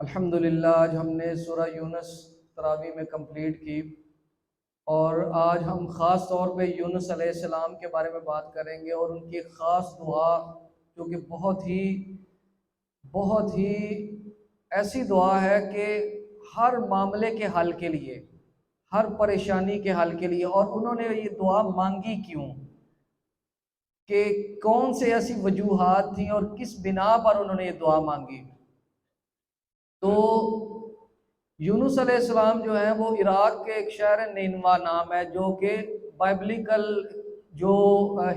الحمدللہ آج ہم نے سورہ یونس تراویح میں کمپلیٹ کی، اور آج ہم خاص طور پہ یونس علیہ السلام کے بارے میں بات کریں گے، اور ان کی ایک خاص دعا جو کہ بہت ہی ایسی دعا ہے کہ ہر معاملے کے حل کے لیے، ہر پریشانی کے حل کے لیے۔ اور انہوں نے یہ دعا مانگی کیوں، کہ کون سے ایسی وجوہات تھیں اور کس بنا پر انہوں نے یہ دعا مانگی۔ تو یونس علیہ السلام جو ہیں وہ عراق کے ایک شہر نینوا نام ہے، جو کہ بائبلیکل جو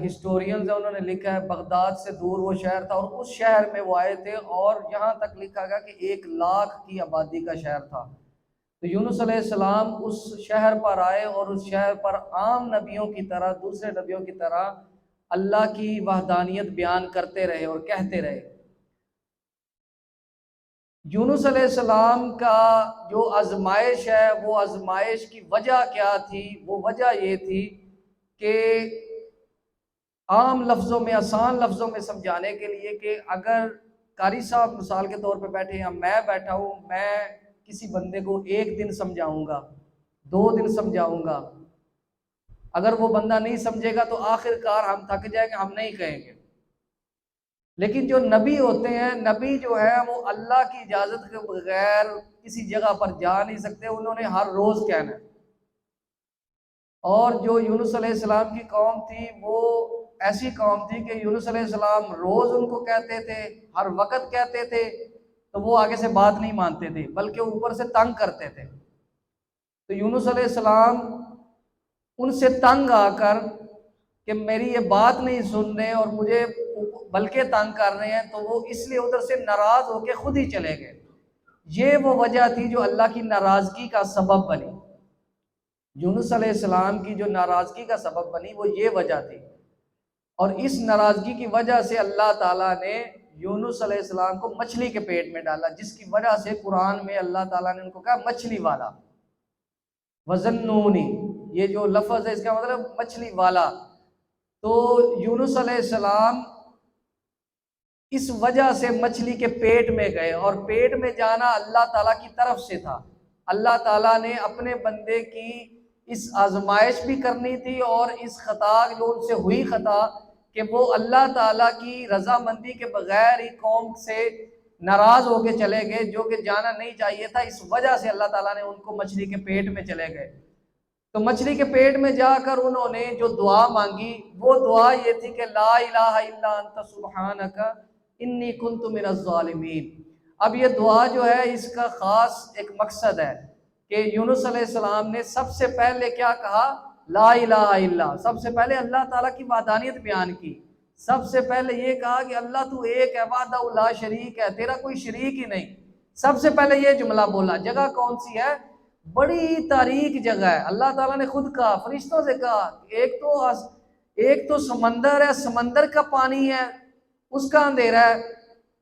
ہسٹورینز ہیں انہوں نے لکھا ہے بغداد سے دور وہ شہر تھا، اور اس شہر میں وہ آئے تھے، اور یہاں تک لکھا گیا کہ 1,00,000 کی آبادی کا شہر تھا۔ تو یونس علیہ السلام اس شہر پر آئے، اور اس شہر پر عام نبیوں کی طرح، دوسرے نبیوں کی طرح اللہ کی وحدانیت بیان کرتے رہے اور کہتے رہے۔ یونس علیہ السلام کا جو آزمائش ہے، وہ آزمائش کی وجہ کیا تھی؟ وہ وجہ یہ تھی کہ عام لفظوں میں، آسان لفظوں میں سمجھانے کے لیے، کہ اگر قاری صاحب مثال کے طور پہ بیٹھے ہیں، میں بیٹھا ہوں، میں کسی بندے کو 1 دن سمجھاؤں گا، 2 دن سمجھاؤں گا، اگر وہ بندہ نہیں سمجھے گا تو آخر کار ہم تھک جائیں گے، ہم نہیں کہیں گے۔ لیکن جو نبی ہوتے ہیں، نبی جو ہے وہ اللہ کی اجازت کے بغیر کسی جگہ پر جا نہیں سکتے، انہوں نے ہر روز کہنا ہے۔ اور جو یونس علیہ السلام کی قوم تھی، وہ ایسی قوم تھی کہ یونس علیہ السلام روز ان کو کہتے تھے، ہر وقت کہتے تھے، تو وہ آگے سے بات نہیں مانتے تھے، بلکہ اوپر سے تنگ کرتے تھے۔ تو یونس علیہ السلام ان سے تنگ آ کر کہ میری یہ بات نہیں سن رہے اور مجھے بلکہ تنگ کر رہے ہیں، تو وہ اس لیے ادھر سے ناراض ہو کے خود ہی چلے گئے۔ یہ وہ وجہ تھی جو اللہ کی ناراضگی کا سبب بنی، یونس علیہ السلام کی جو ناراضگی کا سبب بنی وہ یہ وجہ تھی۔ اور اس ناراضگی کی وجہ سے اللہ تعالیٰ نے یونس علیہ السلام کو مچھلی کے پیٹ میں ڈالا، جس کی وجہ سے قرآن میں اللہ تعالیٰ نے ان کو کہا مچھلی والا، وَظَنُّونِ، یہ جو لفظ ہے اس کا مطلب مچھلی والا۔ تو یونس علیہ السلام اس وجہ سے مچھلی کے پیٹ میں گئے، اور پیٹ میں جانا اللہ تعالیٰ کی طرف سے تھا۔ اللہ تعالیٰ نے اپنے بندے کی اس آزمائش بھی کرنی تھی، اور اس خطا جو ان سے ہوئی خطا کہ وہ اللہ تعالیٰ کی رضامندی کے بغیر ہی قوم سے ناراض ہو کے چلے گئے، جو کہ جانا نہیں چاہیے تھا، اس وجہ سے اللہ تعالیٰ نے ان کو مچھلی کے پیٹ میں چلے گئے۔ تو مچھلی کے پیٹ میں جا کر انہوں نے جو دعا مانگی، وہ دعا یہ تھی کہ لا الہ الا انت سبحانک انی کنت من الظالمین۔ اب یہ دعا جو ہے اس کا خاص ایک مقصد ہے کہ یونس علیہ السلام نے سب سے پہلے کیا کہا؟ لا الہ الا، سب سے پہلے اللہ تعالیٰ کی وحدانیت بیان کی، سب سے پہلے یہ کہا کہ اللہ تو ایک ہے، وحدہ لا شریک ہے، تیرا کوئی شریک ہی نہیں۔ سب سے پہلے یہ جملہ بولا۔ جگہ کون سی ہے؟ بڑی تاریک جگہ ہے، اللہ تعالیٰ نے خود کہا، فرشتوں سے کہا، ایک تو سمندر ہے، سمندر کا پانی ہے، اس کا اندھیرا ہے،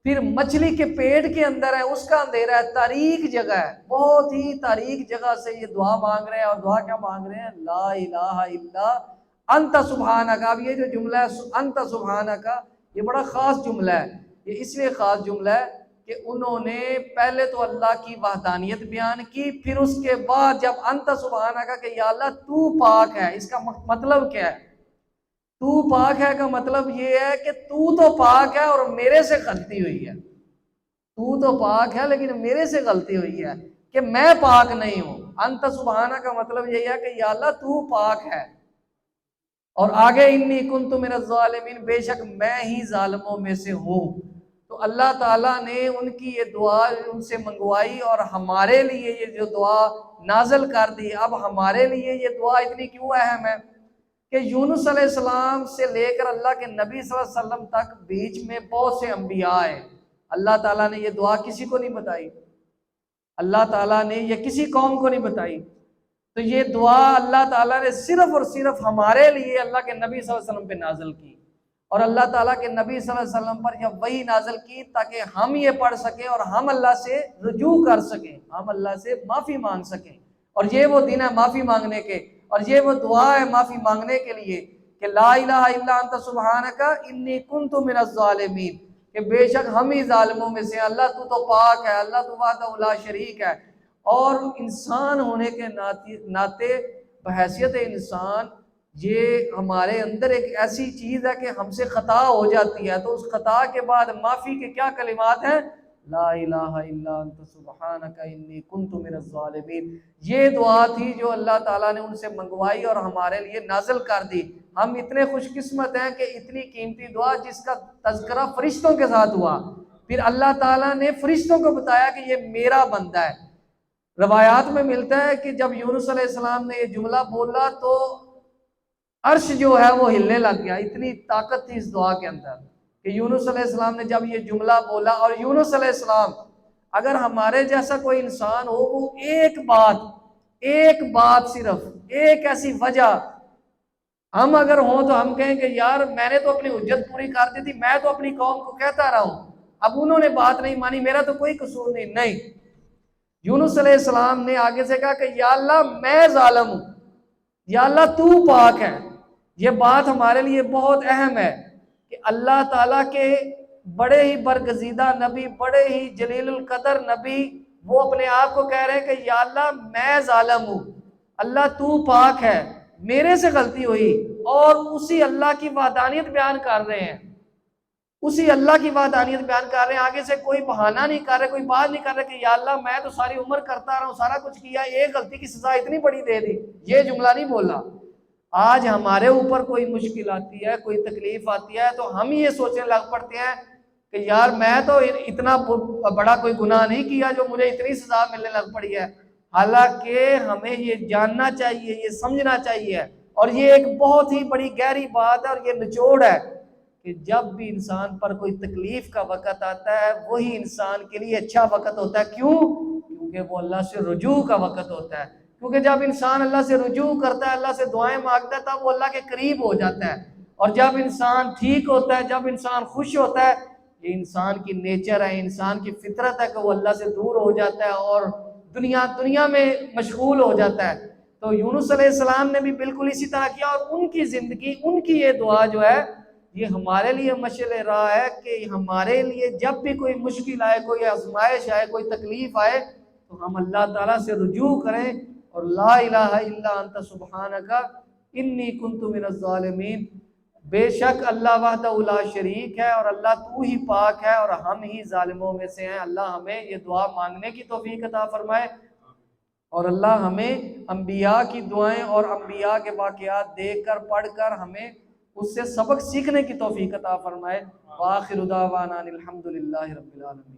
پھر مچھلی کے پیٹ کے اندر ہے، اس کا اندھیرا ہے، تاریک جگہ ہے، بہت ہی تاریک جگہ سے یہ دعا مانگ رہے ہیں۔ اور دعا کیا مانگ رہے ہیں؟ لا الہ الا انت سبحانک۔ اب یہ جو جملہ ہے انت سبحانک، یہ بڑا خاص جملہ ہے۔ یہ اس لیے خاص جملہ ہے کہ انہوں نے پہلے تو اللہ کی وحدانیت بیان کی، پھر اس کے بعد جب انت سبحانک کہ یا اللہ تو پاک ہے، اس کا مطلب کیا ہے؟ تو پاک ہے کا مطلب یہ ہے کہ تو پاک ہے اور میرے سے غلطی ہوئی ہے، تو پاک ہے لیکن میرے سے غلطی ہوئی ہے کہ میں پاک نہیں ہوں۔ انت سبحانہ کا مطلب یہ ہے کہ یا اللہ تو پاک ہے، اور آگے انی کنت من الظالمین، بے شک میں ہی ظالموں میں سے ہوں۔ تو اللہ تعالیٰ نے ان کی یہ دعا ان سے منگوائی، اور ہمارے لیے یہ جو دعا نازل کر دی۔ اب ہمارے لیے یہ دعا اتنی کیوں اہم ہے کہ یونس علیہ السلام سے لے کر اللہ کے نبی صلی اللہ علیہ وسلم تک بیچ میں بہت سے انبیاء ہیں، اللہ تعالیٰ نے یہ دعا کسی کو نہیں بتائی، اللہ تعالیٰ نے یہ کسی قوم کو نہیں بتائی۔ تو یہ دعا اللہ تعالیٰ نے صرف اور صرف ہمارے لیے اللہ کے نبی صلی اللہ علیہ وسلم پہ نازل کی، اور اللہ تعالیٰ کے نبی صلی اللہ علیہ وسلم پر یہ وحی نازل کی تاکہ ہم یہ پڑھ سکیں اور ہم اللہ سے رجوع کر سکیں، ہم اللہ سے معافی مانگ سکیں۔ اور یہ وہ دن ہے معافی مانگنے کے، اور یہ وہ دعا ہے معافی مانگنے کے لیے کہ لا الہ الا انت سبحانک انی کنت من الظالمین۔ کہ بے شک ہم ہی ظالموں میں سے ہیں، اللہ تو پاک ہے، اللہ تو وحدہ لا شریک ہے۔ اور انسان ہونے کے ناطے بحیثیت انسان یہ ہمارے اندر ایک ایسی چیز ہے کہ ہم سے خطا ہو جاتی ہے، تو اس خطا کے بعد معافی کے کیا کلمات ہیں؟ لا الہ الا انت سبحانک انی کنت من الظالمین۔ یہ دعا تھی جو اللہ تعالیٰ نے ان سے منگوائی اور ہمارے لیے نازل کر دی۔ ہم اتنے خوش قسمت ہیں کہ اتنی قیمتی دعا جس کا تذکرہ فرشتوں کے ساتھ ہوا، پھر اللہ تعالیٰ نے فرشتوں کو بتایا کہ یہ میرا بندہ ہے۔ روایات میں ملتا ہے کہ جب یونس علیہ السلام نے یہ جملہ بولا تو عرش جو ہے وہ ہلنے لگ گیا، اتنی طاقت تھی اس دعا کے اندر کہ یونس علیہ السلام نے جب یہ جملہ بولا۔ اور یونس علیہ السلام، اگر ہمارے جیسا کوئی انسان ہو، وہ ایک بات صرف ایک ایسی وجہ ہم اگر ہوں تو ہم کہیں کہ یار میں نے تو اپنی حجت پوری کر دی تھی، میں تو اپنی قوم کو کہتا رہا ہوں، اب انہوں نے بات نہیں مانی، میرا تو کوئی قصور نہیں۔ یونس علیہ السلام نے آگے سے کہا کہ یا اللہ میں ظالم ہوں، یا اللہ تو پاک ہے۔ یہ بات ہمارے لیے بہت اہم ہے کہ اللہ تعالیٰ کے بڑے ہی برگزیدہ نبی، بڑے ہی جلیل القدر نبی، وہ اپنے آپ کو کہہ رہے ہیں کہ یا اللہ میں ظالم ہوں، اللہ تو پاک ہے، میرے سے غلطی ہوئی، اور اسی اللہ کی وحدانیت بیان کر رہے ہیں، اسی اللہ کی وحدانیت بیان کر رہے ہیں، آگے سے کوئی بہانہ نہیں کر رہے، کوئی بات نہیں کر رہے کہ یا اللہ میں تو ساری عمر کرتا رہا ہوں، سارا کچھ کیا، ایک غلطی کی سزا اتنی بڑی دے دی، یہ جملہ نہیں بولا۔ آج ہمارے اوپر کوئی مشکل آتی ہے، کوئی تکلیف آتی ہے، تو ہم یہ سوچنے لگ پڑتے ہیں کہ یار میں تو اتنا بڑا کوئی گناہ نہیں کیا جو مجھے اتنی سزا ملنے لگ پڑی ہے۔ حالانکہ ہمیں یہ جاننا چاہیے، یہ سمجھنا چاہیے، اور یہ ایک بہت ہی بڑی گہری بات ہے، اور یہ نچوڑ ہے کہ جب بھی انسان پر کوئی تکلیف کا وقت آتا ہے، وہی انسان کے لیے اچھا وقت ہوتا ہے۔ کیوں؟ کیونکہ وہ اللہ سے رجوع کا وقت ہوتا ہے، کیونکہ جب انسان اللہ سے رجوع کرتا ہے، اللہ سے دعائیں مانگتا ہے، تب وہ اللہ کے قریب ہو جاتا ہے۔ اور جب انسان ٹھیک ہوتا ہے، جب انسان خوش ہوتا ہے، یہ انسان کی نیچر ہے، انسان کی فطرت ہے کہ وہ اللہ سے دور ہو جاتا ہے اور دنیا میں مشغول ہو جاتا ہے۔ تو یونس علیہ السلام نے بھی بالکل اسی طرح کیا، اور ان کی زندگی، ان کی یہ دعا جو ہے، یہ ہمارے لیے مشعل راہ ہے کہ ہمارے لیے جب بھی کوئی مشکل آئے، کوئی آزمائش آئے، کوئی تکلیف آئے، تو ہم اللہ تعالیٰ سے رجوع کریں اور لا الہ الا انت سبحانک انی کنت من الظالمین۔ بے شک اللہ وحدہ لا شریک ہے، اور اللہ تو ہی پاک ہے، اور ہم ہی ظالموں میں سے ہیں۔ اللہ ہمیں یہ دعا مانگنے کی توفیق عطا فرمائے، اور اللہ ہمیں انبیاء کی دعائیں اور انبیاء کے واقعات دیکھ کر، پڑھ کر ہمیں اس سے سبق سیکھنے کی توفیق عطا فرمائے۔ وآخر دعوانا الحمدللہ رب العالمین۔